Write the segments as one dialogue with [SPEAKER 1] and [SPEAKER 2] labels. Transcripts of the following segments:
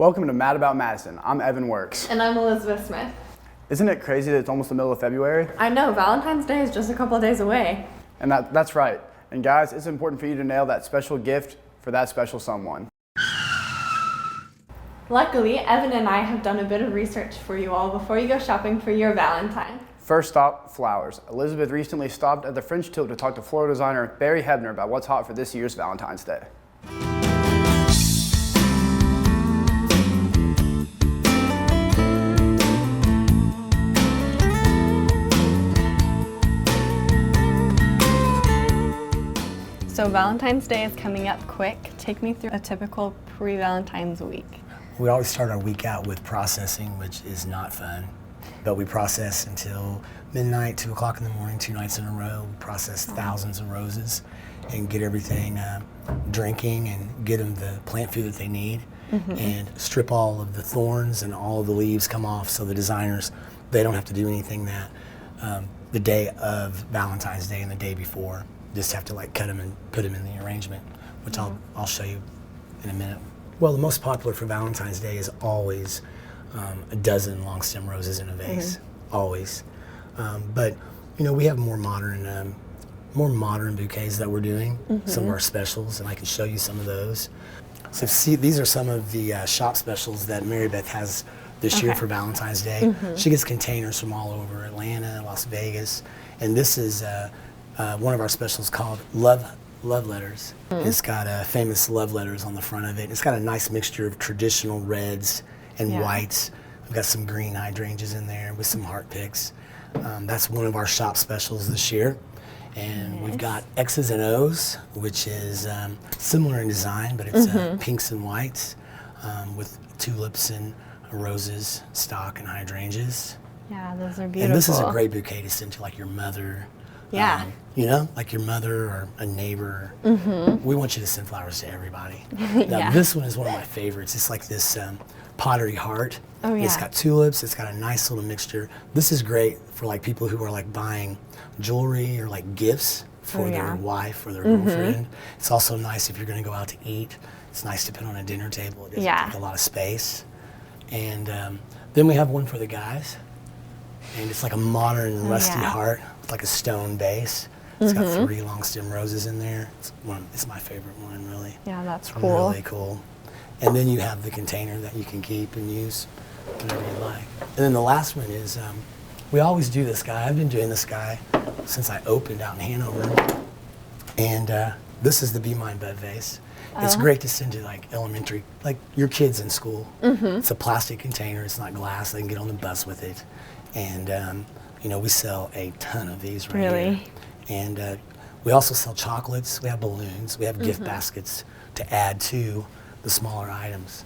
[SPEAKER 1] Welcome to Mad About Madison. I'm Evan Works.
[SPEAKER 2] And I'm Elizabeth Smith.
[SPEAKER 1] Isn't it crazy that it's almost the middle of February?
[SPEAKER 2] I know, Valentine's Day is just a couple of days away.
[SPEAKER 1] And that's right. And guys, it's important for you to nail that special gift for that special someone.
[SPEAKER 2] Luckily, Evan and I have done a bit of research for you all before you go shopping for your Valentine.
[SPEAKER 1] First stop, flowers. Elizabeth recently stopped at the French Tulip to talk to floral designer Barry Hebner about what's hot for this year's Valentine's Day.
[SPEAKER 2] So Valentine's Day is coming up quick. Take me through a typical pre-Valentine's week.
[SPEAKER 3] We always start our week out with processing, which is not fun. But we process until midnight, 2 o'clock in the morning, 2 nights in a row. We process thousands of roses and get everything drinking and get them the plant food that they need. And strip all of the thorns and all of the leaves come off, so the designers, they don't have to do anything that the day of Valentine's Day and the day before. Just have to like cut them and put them in the arrangement, which I'll show you in a minute. Well, the most popular for Valentine's Day is always a dozen long stem roses in a vase, always. But you know, we have more modern bouquets that we're doing, some of our specials, and I can show you some of those. So see, these are some of the shop specials that Mary Beth has this year for Valentine's Day. She gets containers from all over Atlanta, Las Vegas, and this is one of our specials called Love Letters. It's got famous love letters on the front of it. It's got a nice mixture of traditional reds and whites. We've got some green hydrangeas in there with some heart picks. That's one of our shop specials this year. And we've got X's and O's, which is similar in design, but it's pinks and whites with tulips and roses, stock, and hydrangeas.
[SPEAKER 2] Yeah, those are beautiful.
[SPEAKER 3] And this is a great bouquet to send to like your mother. You know, like your mother or a neighbor. We want you to send flowers to everybody. Now, this one is one of my favorites. It's like this pottery heart. It's got tulips. It's got a nice little mixture. This is great for like people who are like buying jewelry or like gifts for their wife or their girlfriend. It's also nice if you're going to go out to eat. It's nice to put on a dinner table. It doesn't take a lot of space. And then we have one for the guys. And it's like a modern rusty heart with like a stone base. It's got 3 long stem roses in there. It's my favorite one, really.
[SPEAKER 2] Yeah, that's cool.
[SPEAKER 3] Really cool. And then you have the container that you can keep and use whenever you like. And then the last one is, we always do this guy. I've been doing this guy since I opened out in Hanover. And this is the Be Mine Bud vase. It's great to send to like elementary, like your kids in school. It's a plastic container. It's not glass. They can get on the bus with it. And you know, we sell a ton of these here. And we also sell chocolates, we have balloons, we have gift baskets to add to the smaller items.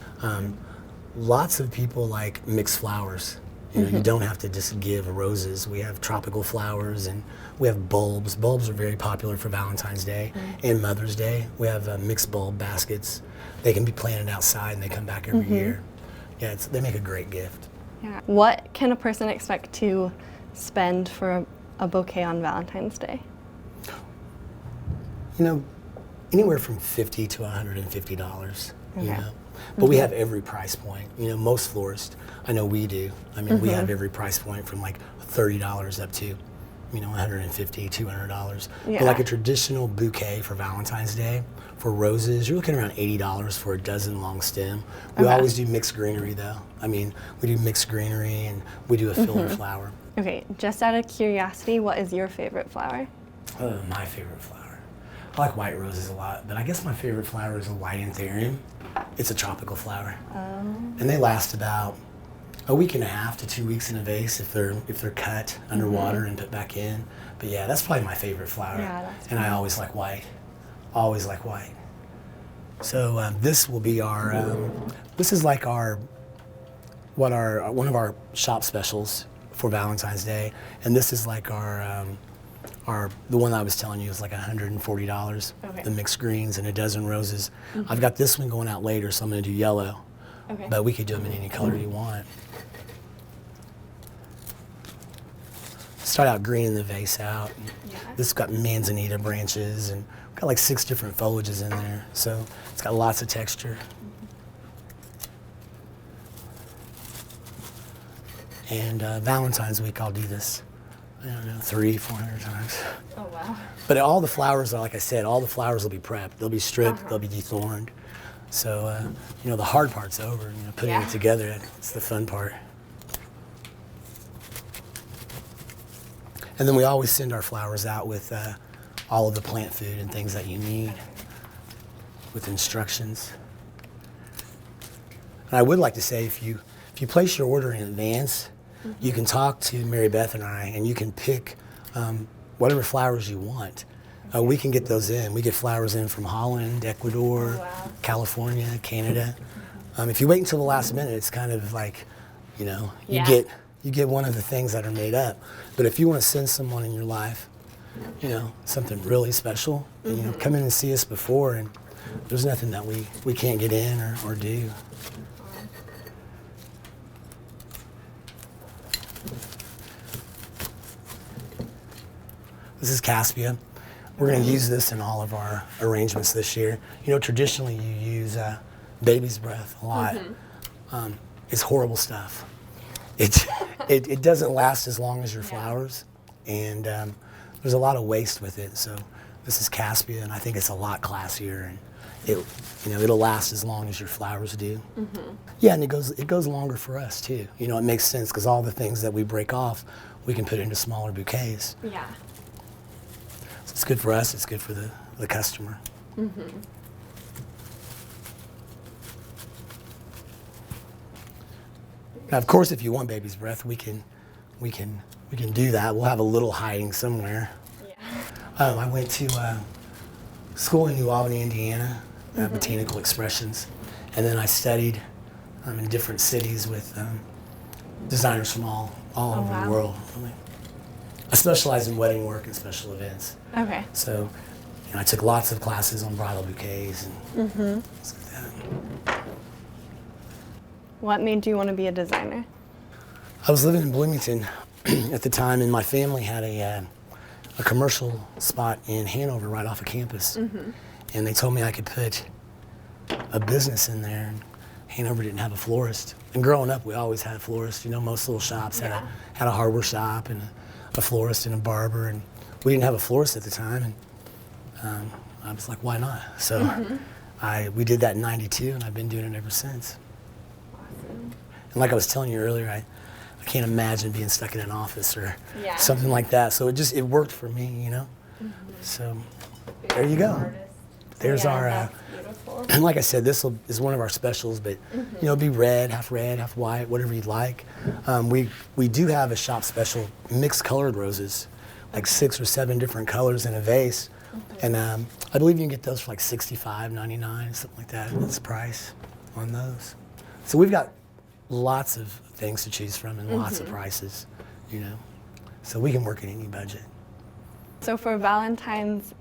[SPEAKER 3] Lots of people like mixed flowers. You know, you don't have to just give roses. We have tropical flowers and we have bulbs. Bulbs are very popular for Valentine's Day and Mother's Day. We have mixed bulb baskets. They can be planted outside and they come back every year. Yeah, they make a great gift.
[SPEAKER 2] Yeah. What can a person expect to spend for a bouquet on Valentine's Day?
[SPEAKER 3] You know, anywhere from $50 to $150, you know. But we have every price point. You know, most florists, I know we do. I mean, we have every price point from like $30 up to, you know, $150, $200. But like a traditional bouquet for Valentine's Day, for roses, you're looking around $80 for a dozen long stem. We always do mixed greenery though. I mean, we do mixed greenery and we do a filler flower.
[SPEAKER 2] Okay, just out of curiosity, what is your favorite flower?
[SPEAKER 3] Oh, my favorite flower. I like white roses a lot, but I guess my favorite flower is a white anthurium. It's a tropical flower. And they last about a week and a half to 2 weeks in a vase if they're cut underwater and put back in. But yeah, that's probably my favorite flower. And I always like white. Always like white. So this will be our, this is like one of our shop specials for Valentine's Day. And this is like the one I was telling you is like $140, the mixed greens and a dozen roses. I've got this one going out later, so I'm gonna do yellow. But we could do them in any color you want. Start out greening the vase out. This has got manzanita branches and got like 6 different foliages in there. So it's got lots of texture. And Valentine's week, I'll do this, I don't know, 300-400 times.
[SPEAKER 2] Oh, wow.
[SPEAKER 3] But all the flowers are, like I said, all the flowers will be prepped. They'll be stripped, they'll be dethorned. So, you know, the hard part's over, you know, putting it together, it's the fun part. And then we always send our flowers out with all of the plant food and things that you need, with instructions. And I would like to say, if you place your order in advance, you can talk to Mary Beth and I, and you can pick whatever flowers you want. We can get those in. We get flowers in from Holland, Ecuador, California, Canada. If you wait until the last minute, it's kind of like, you know, you get one of the things that are made up. But if you want to send someone in your life, you know, something really special, you know, come in and see us before, and there's nothing that we can't get in or do. This is Caspia. We're going to use this in all of our arrangements this year. You know, traditionally you use baby's breath a lot. It's horrible stuff. It doesn't last as long as your flowers, and there's a lot of waste with it. So this is Caspia, and I think it's a lot classier, and it'll last as long as your flowers do. Yeah, and it goes longer for us too. You know, it makes sense because all the things that we break off, we can put into smaller bouquets.
[SPEAKER 2] Yeah.
[SPEAKER 3] So it's good for us. It's good for the customer. Now, of course, if you want baby's breath, we can do that. We'll have a little hiding somewhere. Yeah. I went to school in New Albany, Indiana, Botanical Expressions, and then I studied in different cities with designers from all over the world. I specialize in wedding work and special events.
[SPEAKER 2] Okay.
[SPEAKER 3] So, you know, I took lots of classes on bridal bouquets and things like that.
[SPEAKER 2] What made you want to be a designer?
[SPEAKER 3] I was living in Bloomington at the time, and my family had a commercial spot in Hanover right off of campus. And they told me I could put a business in there. And Hanover didn't have a florist. And growing up, we always had a florist. You know, most little shops had a hardware shop and a florist and a barber. And we didn't have a florist at the time. And I was like, why not? So we did that in '92, and I've been doing it ever since. And like I was telling you earlier, I can't imagine being stuck in an office or something like that. So it worked for me, you know? So there you go. There's our, and like I said, this is one of our specials, but you know, be red, half white, whatever you'd like. We do have a shop special, mixed colored roses, like 6 or 7 different colors in a vase. And I believe you can get those for like $65.99, something like that. That's the price on those. So we've got lots of things to choose from and lots of prices, you know. So we can work in any budget.
[SPEAKER 2] So for Valentine's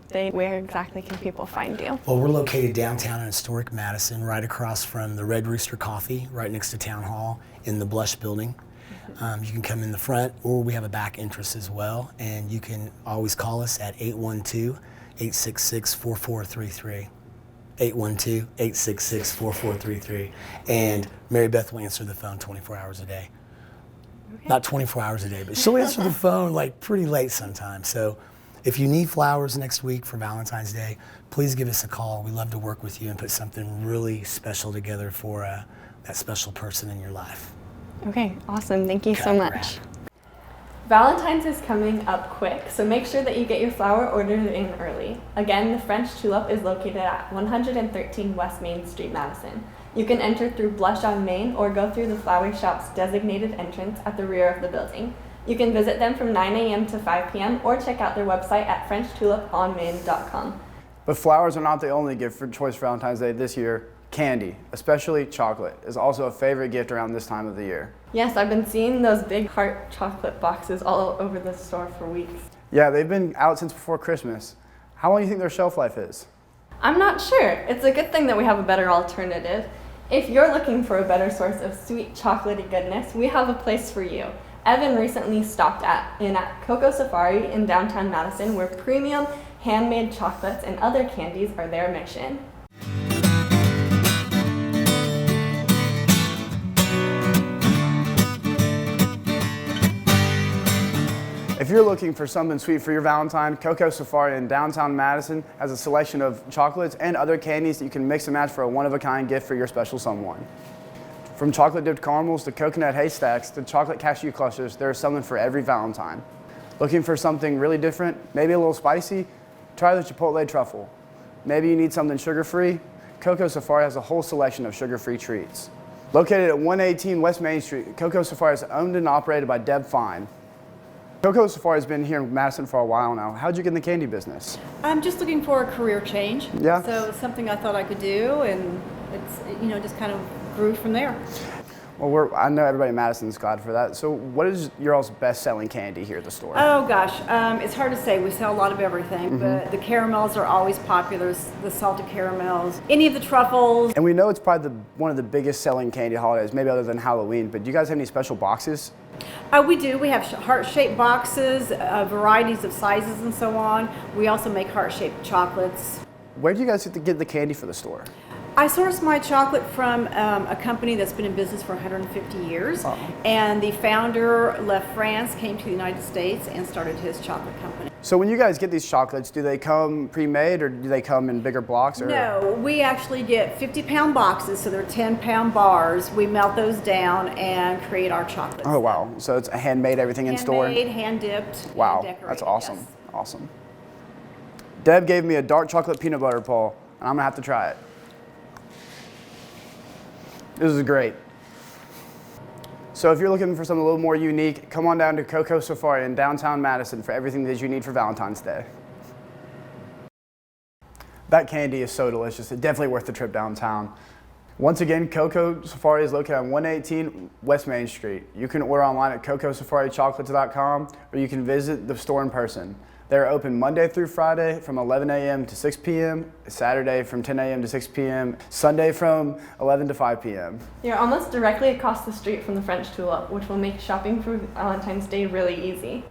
[SPEAKER 2] Day, where exactly can people find you?
[SPEAKER 3] Well, we're located downtown in historic Madison, right across from the Red Rooster Coffee, right next to Town Hall in the Blush building. You can come in the front, or we have a back entrance as well, and you can always call us at 812-866-4433. 812-866-4433. And Mary Beth will answer the phone 24 hours a day. Not 24 hours a day, but she'll answer the phone like pretty late sometimes. So if you need flowers next week for Valentine's Day, please give us a call. We love to work with you and put something really special together for that special person in your life.
[SPEAKER 2] Okay, awesome. Thank you so much. Valentine's is coming up quick, so make sure that you get your flower ordered in early. Again, the French Tulip is located at 113 West Main Street, Madison. You can enter through Blush on Main or go through the flower shop's designated entrance at the rear of the building. You can visit them from 9 a.m. to 5 p.m. or check out their website at FrenchTulipOnMain.com.
[SPEAKER 1] But flowers are not the only gift for choice for Valentine's Day this year. Candy, especially chocolate, is also a favorite gift around this time of the year.
[SPEAKER 2] Yes, I've been seeing those big heart chocolate boxes all over the store for weeks.
[SPEAKER 1] Yeah, they've been out since before Christmas. How long do you think their shelf life is?
[SPEAKER 2] I'm not sure. It's a good thing that we have a better alternative. If you're looking for a better source of sweet chocolatey goodness, we have a place for you. Evan recently stopped in at Coco Safari in downtown Madison, where premium handmade chocolates and other candies are their mission.
[SPEAKER 1] If you're looking for something sweet for your Valentine, Coco Safari in downtown Madison has a selection of chocolates and other candies that you can mix and match for a one-of-a-kind gift for your special someone. From chocolate-dipped caramels to coconut haystacks to chocolate cashew clusters, there is something for every Valentine. Looking for something really different, maybe a little spicy? Try the Chipotle truffle. Maybe you need something sugar-free? Coco Safari has a whole selection of sugar-free treats. Located at 118 West Main Street, Coco Safari is owned and operated by Deb Fine. Coco Safari has been here in Madison for a while now. How'd you get in the candy business?
[SPEAKER 4] I'm just looking for a career change.
[SPEAKER 1] Yeah.
[SPEAKER 4] So it's something I thought I could do, and it's, just kind of grew from there.
[SPEAKER 1] Well, I know everybody in Madison is glad for that. So what is your all's best-selling candy here at the store?
[SPEAKER 4] Oh gosh, it's hard to say. We sell a lot of everything, but the caramels are always popular, the salted caramels, any of the truffles.
[SPEAKER 1] And we know it's probably one of the biggest selling candy holidays, maybe other than Halloween, but do you guys have any special boxes?
[SPEAKER 4] We do. We have heart-shaped boxes, varieties of sizes and so on. We also make heart-shaped chocolates.
[SPEAKER 1] Where do you guys get the candy for the store?
[SPEAKER 4] I source my chocolate from a company that's been in business for 150 years, and the founder left France, came to the United States, and started his chocolate company.
[SPEAKER 1] So when you guys get these chocolates, do they come pre-made or do they come in bigger blocks? Or?
[SPEAKER 4] No, we actually get 50-pound boxes, so they're 10-pound bars. We melt those down and create our chocolates.
[SPEAKER 1] Oh wow! So it's handmade everything in store.
[SPEAKER 4] Handmade, hand-dipped.
[SPEAKER 1] Wow,
[SPEAKER 4] and
[SPEAKER 1] that's awesome!
[SPEAKER 4] yes.
[SPEAKER 1] Awesome. Deb gave me a dark chocolate peanut butter bowl, and I'm gonna have to try it. This is great. So if you're looking for something a little more unique, come on down to Coco Safari in downtown Madison for everything that you need for Valentine's Day. That candy is so delicious. It's definitely worth the trip downtown. Once again, Coco Safari is located on 118 West Main Street. You can order online at cocosafarichocolates.com or you can visit the store in person. They're open Monday through Friday from 11 a.m. to 6 p.m., Saturday from 10 a.m. to 6 p.m., Sunday from 11 to 5 p.m.
[SPEAKER 2] You're almost directly across the street from the French Tulip, which will make shopping for Valentine's Day really easy.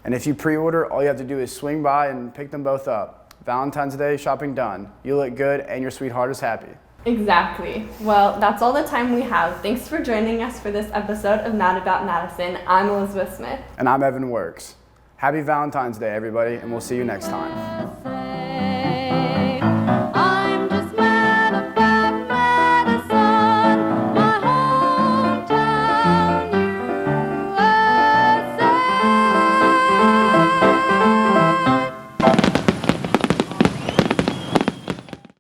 [SPEAKER 1] And if you pre-order, all you have to do is swing by and pick them both up. Valentine's Day shopping done. You look good and your sweetheart is happy.
[SPEAKER 2] Exactly. Well, that's all the time we have. Thanks for joining us for this episode of Mad About Madison. I'm Elizabeth Smith.
[SPEAKER 1] And I'm Evan Works. Happy Valentine's Day, everybody, and we'll see you next time.